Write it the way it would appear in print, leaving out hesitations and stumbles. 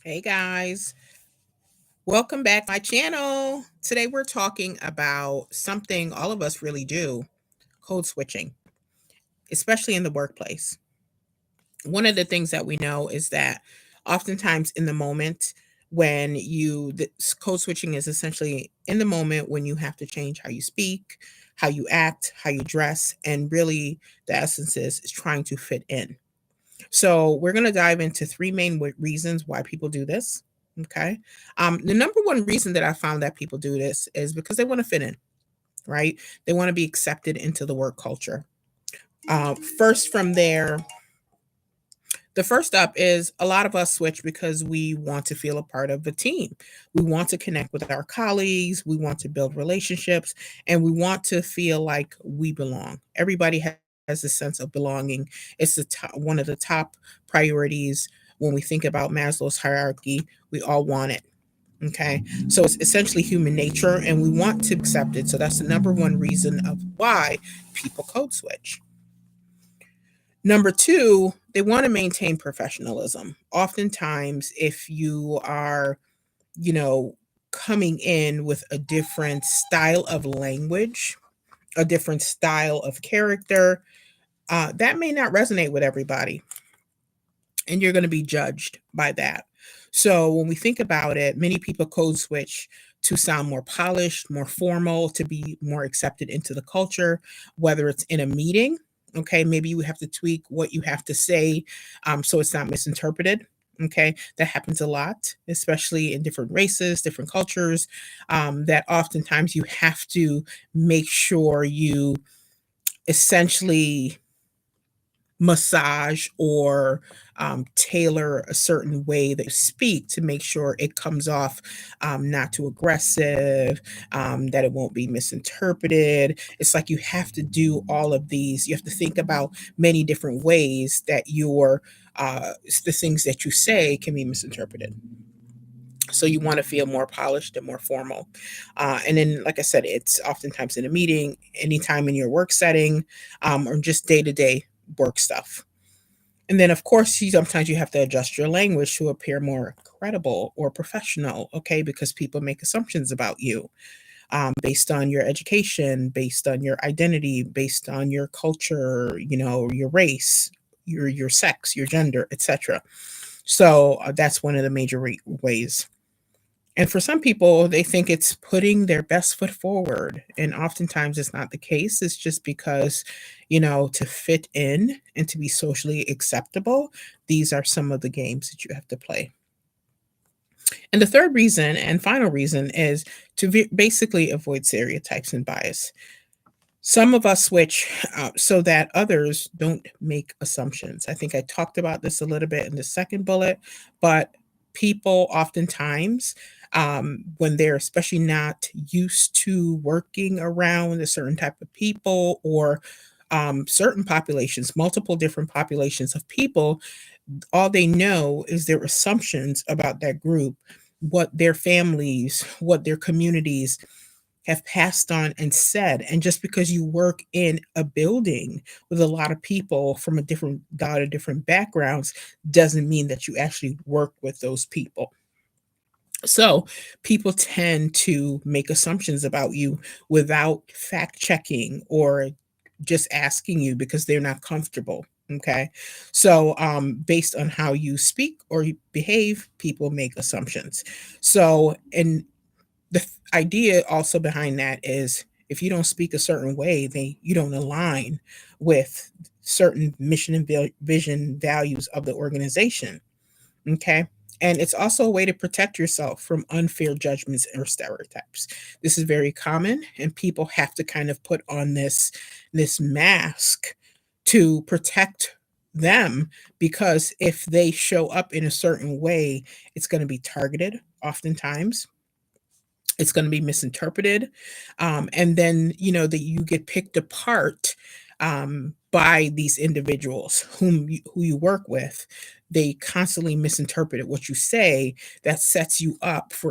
Hey guys, welcome back to my channel. Today we're talking about something all of us really do, code switching, especially in the workplace. One of the things that we know is that oftentimes in the moment when code switching is essentially in the moment when you have to change how you speak, how you act, how you dress, and really the essence is trying to fit in. So we're going to dive into three main reasons why people do this. Okay. The number one reason that I found that people do this is because they want to fit in, right? They want to be accepted into the work culture. First, from there, the first up is a lot of us switch because we want to feel a part of a team. We want to connect with our colleagues. We want to build relationships and we want to feel like we belong. Everybody has a sense of belonging. It's one of the top priorities when we think about Maslow's hierarchy. We all want it. Okay. So it's essentially human nature and we want to accept it. So that's the number one reason of why people code switch. Number two, they want to maintain professionalism. Oftentimes, if you are, you know, coming in with a different style of language, a different style of character, that may not resonate with everybody. And you're going to be judged by that. So when we think about it, many people code switch to sound more polished, more formal, to be more accepted into the culture, whether it's in a meeting. Okay, maybe you have to tweak what you have to say so it's not misinterpreted. Okay, that happens a lot, especially in different races, different cultures, that oftentimes you have to make sure you essentially massage or tailor a certain way that you speak to make sure it comes off not too aggressive, that it won't be misinterpreted. It's like you have to do all of these. You have to think about many different ways that the things that you say can be misinterpreted. So you want to feel more polished and more formal. And then, like I said, it's oftentimes in a meeting, anytime in your work setting, or just day to day work stuff. And then, of course, sometimes you have to adjust your language to appear more credible or professional, okay? Because people make assumptions about you based on your education, based on your identity, based on your culture, your race, your sex, your gender, etc. So that's one of the major ways. And for some people, they think it's putting their best foot forward. And oftentimes it's not the case. It's just because, to fit in and to be socially acceptable, these are some of the games that you have to play. And the third reason and final reason is to basically avoid stereotypes and bias. Some of us switch so that others don't make assumptions. I think I talked about this a little bit in the second bullet, but people oftentimes, when they're especially not used to working around a certain type of people or certain populations, multiple different populations of people, all they know is their assumptions about that group, what their families, what their communities have passed on and said. And just because you work in a building with a lot of people from a lot of different backgrounds doesn't mean that you actually work with those people. So people tend to make assumptions about you without fact checking or just asking you because they're not comfortable. Okay. So, based on how you speak or you behave, people make assumptions. So, and idea also behind that is if you don't speak a certain way, you don't align with certain mission and vision values of the organization. Okay. And it's also a way to protect yourself from unfair judgments or stereotypes. This is very common, and people have to kind of put on this mask to protect them because if they show up in a certain way, it's going to be targeted oftentimes. It's going to be misinterpreted, and then that you get picked apart by these individuals who you work with. They constantly misinterpret what you say. That sets you up for